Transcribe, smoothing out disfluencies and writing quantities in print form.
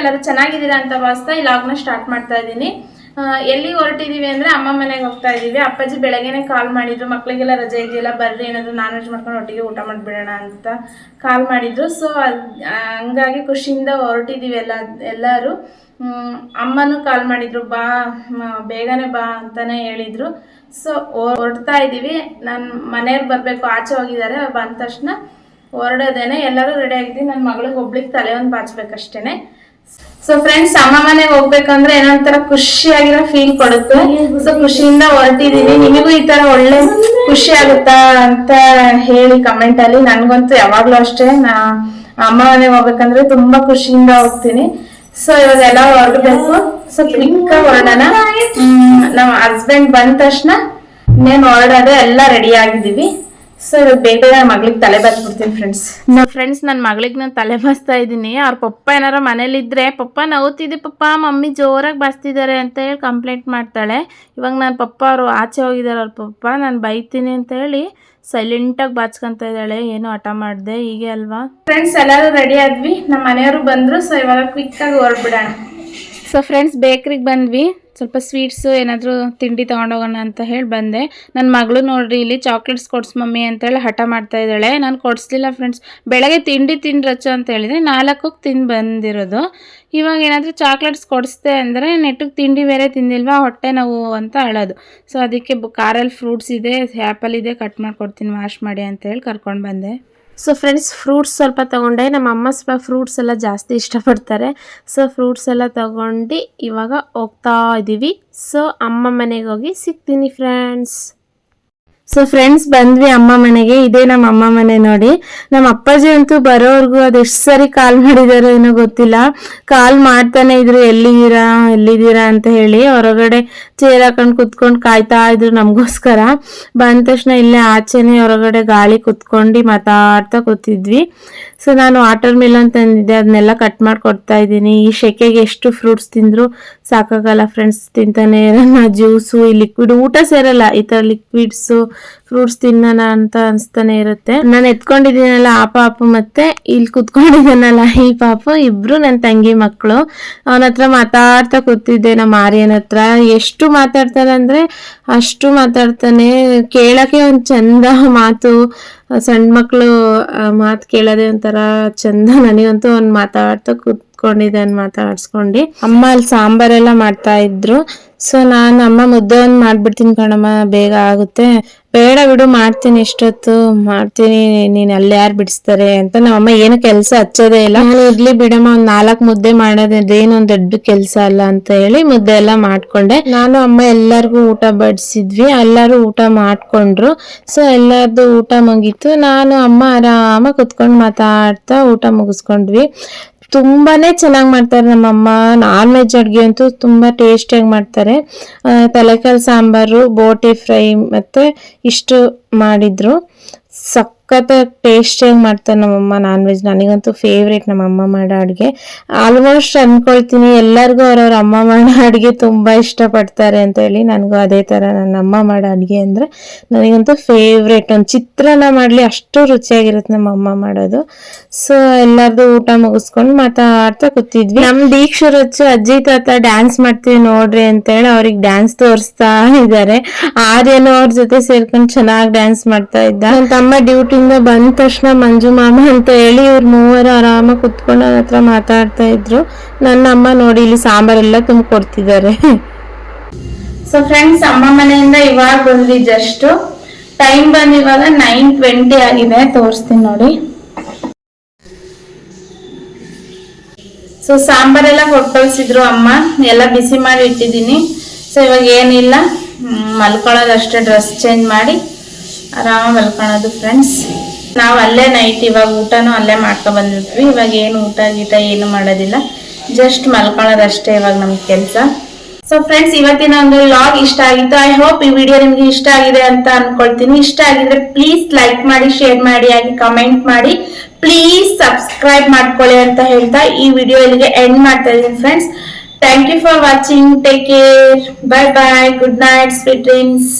ಎಲ್ಲರೂ ಚೆನ್ನಾಗಿದ್ದೀರಾ ಅಂತ ಭಾವಿಸ್ತಾ ಈ ಲಾಗ್ನ ಸ್ಟಾರ್ಟ್ ಮಾಡ್ತಾ ಇದ್ದೀನಿ. ಎಲ್ಲಿ ಹೊರಟಿದ್ದೀವಿ ಅಂದರೆ ಅಮ್ಮ ಮನೆಗೆ ಹೋಗ್ತಾ ಇದ್ದೀವಿ. ಅಪ್ಪಾಜಿ ಬೆಳಗ್ಗೆನೇ ಕಾಲ್ ಮಾಡಿದ್ರು, ಮಕ್ಕಳಿಗೆಲ್ಲ ರಜೆ ಇದೆಯಲ್ಲ ಬರ್ರಿ ಏನಾದರೂ ನಾನ್ ವೆಜ್ ಮಾಡ್ಕೊಂಡು ಒಟ್ಟಿಗೆ ಊಟ ಮಾಡಿಬಿಡೋಣ ಅಂತ ಕಾಲ್ ಮಾಡಿದ್ರು. ಸೊ ಹಂಗಾಗಿ ಖುಷಿಯಿಂದ ಹೊರಟಿದ್ದೀವಿ ಎಲ್ಲರೂ. ಅಮ್ಮನೂ ಕಾಲ್ ಮಾಡಿದ್ರು, ಬಾ ಬೇಗನೆ ಬಾ ಅಂತಾನೆ ಹೇಳಿದ್ರು. ಸೊ ಹೊರಡ್ತಾ ಇದ್ದೀವಿ. ನಾನು ಮನೆಯವ್ರು ಬರಬೇಕು, ಆಚೆ ಹೋಗಿದ್ದಾರೆ. ಬಂದ ತಕ್ಷಣ ಹೊರಡೋದೇನೆ. ಎಲ್ಲರೂ ರೆಡಿ ಆಗಿದ್ದೀವಿ. ನನ್ನ ಮಗಳಿಗೆ ಒಬ್ಳಿಗೆ ತಲೆ ಒಂದು ಬಾಚ್ಬೇಕಷ್ಟೇನೆ. ಸೊ ಫ್ರೆಂಡ್ಸ್, ಅಮ್ಮ ಮನೆಗೆ ಹೋಗ್ಬೇಕಂದ್ರೆ ಏನೋ ಒಂಥರ ಖುಷಿಯಾಗಿರೋ ಫೀಲ್ ಕೊಡುತ್ತೆ. ಸೊ ಖುಷಿಯಿಂದ ಹೊರಟಿದೀನಿ. ನಿಮಗೂ ಈ ತರ ಒಳ್ಳೆ ಖುಷಿ ಆಗುತ್ತಾ ಅಂತ ಹೇಳಿ ಕಮೆಂಟ್ ಅಲ್ಲಿ. ನನ್ಗಂತೂ ಯಾವಾಗ್ಲೂ ಅಷ್ಟೇ, ಅಮ್ಮ ಮನೆಗೆ ಹೋಗ್ಬೇಕಂದ್ರೆ ತುಂಬಾ ಖುಷಿಯಿಂದ ಹೋಗ್ತೀನಿ. ಸೊ ಇವಾಗ ಎಲ್ಲ ಹೊರಡ್ಬೇಕು. ಸೊ ಕ್ವಿಕ್ ಹೊರಡೋಣ. ನಮ್ಮ ಹಸ್ಬೆಂಡ್ ಬಂದ ತಕ್ಷಣ ಇನ್ನೇನು ಹೊರಡೋದೆ, ಎಲ್ಲ ರೆಡಿ ಆಗಿದ್ದೀವಿ. ಸೊ ಇವಾಗ ಬೇಗ ಮಗಳಿಗೆ ತಲೆ ಬಾಚ್ಬಿಡ್ತೀನಿ ಫ್ರೆಂಡ್ಸ್. ನನ್ನ ಮಗಳಿಗೆ ನಾನು ತಲೆ ಬಾಚ್ತಾ ಇದ್ದೀನಿ. ಅವ್ರ ಪಪ್ಪ ಏನಾರ ಮನೇಲಿದ್ರೆ, ಪಪ್ಪ ನೋವ್ತಿದೆ ಪಪ್ಪ, ಮಮ್ಮಿ ಜೋರಾಗಿ ಬಾಚ್ತಿದ್ದಾರೆ ಅಂತ ಹೇಳಿ ಕಂಪ್ಲೇಂಟ್ ಮಾಡ್ತಾಳೆ. ಇವಾಗ ನನ್ನ ಪಪ್ಪ ಅವರು ಆಚೆ ಹೋಗಿದ್ದಾರೆ. ಅವ್ರ ಪಪ್ಪ ನಾನು ಬೈತೀನಿ ಅಂತ ಹೇಳಿ ಸೈಲೆಂಟಾಗಿ ಬಾಚ್ಕೊಂತ ಇದ್ದಾಳೆ. ಏನು ಹಠ ಮಾಡಿದೆ, ಹೀಗೆ ಅಲ್ವಾ. ಫ್ರೆಂಡ್ಸ್ ಎಲ್ಲರೂ ರೆಡಿ ಆದ್ವಿ, ನಮ್ಮ ಮನೆಯವರು ಬಂದರು. ಸೊ ಇವಾಗ ಕ್ವಿಕ್ಕಾಗಿ ಹೊರಡ್ಬಿಡೋಣ. ಸೊ ಫ್ರೆಂಡ್ಸ್, ಬೇಕ್ರಿಗೆ ಬಂದ್ವಿ. ಸ್ವಲ್ಪ ಸ್ವೀಟ್ಸು ಏನಾದರೂ ತಿಂಡಿ ತೊಗೊಂಡೋಗೋಣ ಅಂತ ಹೇಳಿ ಬಂದೆ. ನನ್ನ ಮಗಳು ನೋಡ್ರಿ ಇಲ್ಲಿ ಚಾಕ್ಲೇಟ್ಸ್ ಕೊಡ್ಸು ಮಮ್ಮಿ ಅಂತೇಳಿ ಹಠ ಮಾಡ್ತಾ ಇದ್ದಾಳೆ. ನಾನು ಕೊಡಿಸ್ಲಿಲ್ಲ ಫ್ರೆಂಡ್ಸ್. ಬೆಳಗ್ಗೆ ತಿಂಡಿ ತಿಂದ್ರಚ್ಚು ಅಂತ ಹೇಳಿದರೆ 4ಕ್ಕೆ ತಿಂದು ಬಂದಿರೋದು. ಇವಾಗ ಏನಾದರೂ ಚಾಕ್ಲೇಟ್ಸ್ ಕೊಡಿಸ್ದೆ ಅಂದರೆ ನೆಟ್ಟಿಗೆ ತಿಂಡಿ ಬೇರೆ ತಿಂದಿಲ್ವಾ, ಹೊಟ್ಟೆ ನೋವು ಅಂತ ಅಳೋದು. ಸೊ ಅದಕ್ಕೆ ಕಾರಲ್ಲಿ ಫ್ರೂಟ್ಸ್ ಇದೆ, ಆ್ಯಪಲ್ ಇದೆ, ಕಟ್ ಮಾಡಿಕೊಡ್ತೀನಿ ವಾಶ್ ಮಾಡಿ ಅಂತ ಹೇಳಿ ಕರ್ಕೊಂಡು ಬಂದೆ. ಸೊ ಫ್ರೆಂಡ್ಸ್, ಫ್ರೂಟ್ಸ್ ಸ್ವಲ್ಪ ತೊಗೊಂಡೆ. ನಮ್ಮ ಅಮ್ಮ ಸ್ವಲ್ಪ ಫ್ರೂಟ್ಸ್ ಎಲ್ಲ ಜಾಸ್ತಿ ಇಷ್ಟಪಡ್ತಾರೆ. ಸೊ ಫ್ರೂಟ್ಸ್ ಎಲ್ಲ ತೊಗೊಂಡು ಇವಾಗ ಹೋಗ್ತಾ ಇದ್ದೀವಿ. ಸೊ ಅಮ್ಮ ಮನೆಗೆ ಹೋಗಿ ಸಿಗ್ತೀನಿ ಫ್ರೆಂಡ್ಸ್. ಸೊ ಫ್ರೆಂಡ್ಸ್, ಬಂದ್ವಿ ಅಮ್ಮ ಮನೆಗೆ. ಇದೇ ನಮ್ಮ ಅಮ್ಮ ಮನೆ ನೋಡಿ. ನಮ್ಮ ಅಪ್ಪಾಜಿ ಅಂತೂ ಬರೋವರೆಗೂ ಅದೆಷ್ಟು ಸರಿ ಕಾಲ್ ಮಾಡಿದಾರೋ ಏನೋ ಗೊತ್ತಿಲ್ಲ. ಕಾಲ್ ಮಾಡ್ತಾನೆ ಇದ್ರು, ಎಲ್ಲಿದ್ದೀರಾ ಅಂತ ಹೇಳಿ. ಹೊರಗಡೆ ಚೇರ್ ಹಾಕೊಂಡು ಕುತ್ಕೊಂಡು ಕಾಯ್ತಾ ಇದ್ರು ನಮಗೋಸ್ಕರ. ಬಂದ ತಕ್ಷಣ ಇಲ್ಲೇ ಆಚೆನೆ ಹೊರಗಡೆ ಗಾಳಿ ಕುತ್ಕೊಂಡು ಮಾತಾಡ್ತಾ ಕೂತಿದ್ವಿ. ಸೊ ನಾನು ವಾಟರ್ ಮಿಲನ್ ತಂದಿದ್ದೆ, ಅದನ್ನೆಲ್ಲ ಕಟ್ ಮಾಡಿ ಕೊಡ್ತಾ ಇದ್ದೀನಿ. ಈ ಸೆಕೆಗೆ ಎಷ್ಟು ಫ್ರೂಟ್ಸ್ ತಿಂದ್ರು ಸಾಕಾಗಲ್ಲ ಫ್ರೆಂಡ್ಸ್. ತಿಂತಾನೆ ಇರೋಣ. ಜ್ಯೂಸು, ಈ ಲಿಕ್ವಿಡ್ ಊಟ ಸೇರಲ್ಲ, ಈ ಥರ ಲಿಕ್ವಿಡ್ಸು ಫ್ರೂಟ್ಸ್ ತಿನ್ನೋಣ ಅಂತ ಅನಿಸ್ತಾನೆ ಇರುತ್ತೆ. ನಾನು ಎತ್ಕೊಂಡಿದ್ದೀನಲ್ಲ ಆ ಪಾಪು, ಮತ್ತೆ ಇಲ್ಲಿ ಕುತ್ಕೊಂಡಿದ್ದಾನಲ್ಲ ಈ ಪಾಪು, ಇಬ್ರು ನನ್ನ ತಂಗಿ ಮಕ್ಕಳು. ಅವನ ಹತ್ರ ಮಾತಾಡ್ತಾ ಕೂತಿದ್ದೆ, ನಮ್ಮ ಆರ್ಯನ ಹತ್ರ. ಎಷ್ಟು ಮಾತಾಡ್ತಾನೆ ಅಂದರೆ ಅಷ್ಟು ಮಾತಾಡ್ತಾನೆ. ಕೇಳಕ್ಕೆ ಒಂದು ಚಂದ ಮಾತು. ಸಣ್ಣ ಮಕ್ಕಳು ಮಾತು ಕೇಳೋದೇ ಒಂಥರ ಚಂದ. ನನಗಂತೂ ಅವ್ನು ಮಾತಾಡ್ತಾ ಕೂತ್ಕೊಂಡಿದ್ದಾನೆ ಮಾತಾಡ್ಸ್ಕೊಂಡು. ಅಮ್ಮ ಅಲ್ಲಿ ಸಾಂಬಾರೆಲ್ಲ ಮಾಡ್ತಾ ಇದ್ರು. ಸೊ ನಾನು ಅಮ್ಮ ಮುದ್ದೆ ಒಂದು ಮಾಡ್ಬಿಡ್ತೀನಿ ಕಣಮ್ಮ, ಬೇಗ ಆಗುತ್ತೆ. ಬೇಡ ಬಿಡು, ಮಾಡ್ತೀನಿ, ಇಷ್ಟೊತ್ತು ಮಾಡ್ತೀನಿ, ನೀನು ಅಲ್ಲಿ ಯಾರು ಬಿಡಿಸ್ತಾರೆ ಅಂತ ನಮ್ಮಮ್ಮ ಏನು ಕೆಲಸ ಹಚ್ಚೋದೇ ಇಲ್ಲ. ನಾನು ಇರ್ಲಿ ಬಿಡಮ್ಮ, ಒಂದು 4 ಮುದ್ದೆ ಮಾಡೋದೇನೊಂದು ದೊಡ್ಡ ಕೆಲಸ ಅಲ್ಲ ಅಂತ ಹೇಳಿ ಮುದ್ದೆ ಎಲ್ಲ ಮಾಡ್ಕೊಂಡೆ. ನಾನು ಅಮ್ಮ ಎಲ್ಲರಿಗೂ ಊಟ ಬಡಿಸಿದ್ವಿ. ಎಲ್ಲರೂ ಊಟ ಮಾಡ್ಕೊಂಡ್ರು. ಸೊ ಎಲ್ಲರದು ಊಟ ಮುಗೀತು. ನಾನು ಅಮ್ಮ ಆರಾಮಾಗಿ ಕುತ್ಕೊಂಡು ಮಾತಾಡ್ತಾ ಊಟ ಮುಗಿಸ್ಕೊಂಡ್ವಿ. ತುಂಬಾನೇ ಚೆನ್ನಾಗಿ ಮಾಡ್ತಾರೆ ನಮ್ಮಮ್ಮ. ನಾನ್ ವೆಜ್ ಅಡುಗೆ ಅಂತೂ ತುಂಬಾ ಟೇಸ್ಟಿಯಾಗಿ ಮಾಡ್ತಾರೆ. ತಲೆಕಾಳು ಸಾಂಬಾರು, ಬೋಟಿ ಫ್ರೈ ಮತ್ತೆ ಇಷ್ಟು ಮಾಡಿದ್ರು. ಸಖತ್ ಟೇಸ್ಟಿಯಾಗಿ ಮಾಡ್ತಾರೆ ನಮ್ಮಮ್ಮ ನಾನ್ ವೆಜ್. ನನಗಂತೂ ಫೇವ್ರೇಟ್ ನಮ್ಮಮ್ಮ ಮಾಡೋ ಅಡುಗೆ. ಆಲ್ಮೋಸ್ಟ್ ಅನ್ಕೊಳ್ತೀನಿ ಎಲ್ಲರಿಗೂ ಅವ್ರವ್ರ ಅಮ್ಮ ಮಾಡೋ ಅಡುಗೆ ತುಂಬ ಇಷ್ಟಪಡ್ತಾರೆ ಅಂತ ಹೇಳಿ. ನನಗೂ ಅದೇ ಥರ ನನ್ನ ಅಮ್ಮ ಮಾಡೋ ಅಡುಗೆ ಅಂದರೆ ನನಗಂತೂ ಫೇವ್ರೇಟ್. ಒಂದು ಚಿತ್ರಾನ್ನ ಮಾಡಲಿ ಅಷ್ಟು ರುಚಿಯಾಗಿರುತ್ತೆ ನಮ್ಮ ಅಮ್ಮ ಮಾಡೋದು. ಸೊ ಎಲ್ಲರದು ಊಟ ಮುಗಿಸ್ಕೊಂಡು ಮಾತಾಡ್ತಾ ಕೂತಿದ್ವಿ. ನಮ್ಮ ದೀಕ್ಷರು ಅಜ್ಜಿ ತಾತ ಡ್ಯಾನ್ಸ್ ಮಾಡ್ತೀವಿ ನೋಡ್ರಿ ಅಂತೇಳಿ ಅವ್ರಿಗೆ ಡ್ಯಾನ್ಸ್ ತೋರಿಸ್ತಾ ಇದ್ದಾರೆ. ಆರ್ಯನು ಅವ್ರ ಜೊತೆ ಸೇರ್ಕೊಂಡು ಚೆನ್ನಾಗಿ ಡ್ಯಾನ್ಸ್ ಮಾಡ್ತಾ ಇದ್ದ. ನನ್ನ ತಮ್ಮ ಡ್ಯೂಟಿಯಿಂದ ಬಂದ ತಕ್ಷಣ ಮಂಜು ಮಾಮ ಅಂತ ಹೇಳಿ ಇವ್ರು ಮೂವರು ಆರಾಮಾಗಿ ಕುತ್ಕೊಂಡು ನನ್ನ ಹತ್ರ ಮಾತಾಡ್ತಾ ಇದ್ರು. ನನ್ನ ಅಮ್ಮ ನೋಡಿ ಇಲ್ಲಿ ಸಾಂಬಾರೆಲ್ಲ ತುಂಬಿಕೊಡ್ತಿದ್ದಾರೆ. ಸೊ ಫ್ರೆಂಡ್ಸ್, ಅಮ್ಮ ಮನೆಯಿಂದ ಇವಾಗ ಬಂದ್ವಿ. ಜಸ್ಟ್ ಟೈಮ್ ಬಂದು ಇವಾಗ 9:20 ಆಗಿದೆ. ತೋರಿಸ್ತೀನಿ ನೋಡಿ. ಸೊ ಸಾಂಬಾರೆಲ್ಲ ಕೊಟ್ಟೋಸಿದ್ರು ಅಮ್ಮ, ಎಲ್ಲ ಬಿಸಿ ಮಾಡಿ ಇಟ್ಟಿದ್ದೀನಿ. ಸೊ ಇವಾಗ ಏನಿಲ್ಲ, ಮಲ್ಕೊಳ್ಳೋದಷ್ಟೇ, ಡ್ರೆಸ್ ಚೇಂಜ್ ಮಾಡಿ ಆರಾಮಾಗಿ ಮಲ್ಕೊಳ್ಳೋದು ಫ್ರೆಂಡ್ಸ್. ನಾವು ಅಲ್ಲೇ ನೈಟ್ ಇವಾಗ ಊಟನೂ ಅಲ್ಲೇ ಮಾಡ್ಕೊ ಬಂದಿರ್ತೀವಿ. ಇವಾಗ ಏನು ಊಟ ಗೀಟ ಏನು ಮಾಡೋದಿಲ್ಲ, ಜಸ್ಟ್ ಮಲ್ಕೊಳ್ಳೋದಷ್ಟೇ ಇವಾಗ ನಮ್ಗೆ ಕೆಲಸ. ಸೊ ಫ್ರೆಂಡ್ಸ್, ಇವತ್ತಿನ ಒಂದು ವ್ಲಾಗ್ ಇಷ್ಟ ಆಗಿತ್ತು. ಐ ಹೋಪ್ ಈ ವಿಡಿಯೋ ನಿಮ್ಗೆ ಇಷ್ಟ ಆಗಿದೆ ಅಂತ ಅನ್ಕೊಳ್ತೀನಿ. ಇಷ್ಟ ಆಗಿದ್ರೆ ಪ್ಲೀಸ್ ಲೈಕ್ ಮಾಡಿ, ಶೇರ್ ಮಾಡಿ, ಹಾಗೆ ಕಮೆಂಟ್ ಮಾಡಿ. ಪ್ಲೀಸ್ ಸಬ್ಸ್ಕ್ರೈಬ್ ಮಾಡ್ಕೊಳ್ಳಿ ಅಂತ ಹೇಳ್ತಾ ಈ ವಿಡಿಯೋ ಇಲ್ಲಿಗೆ ಎಂಡ್ ಮಾಡ್ತಾ ಇದ್ದೀನಿ friends. Thank you for watching. Take care. Bye bye. Good night. Sweet dreams.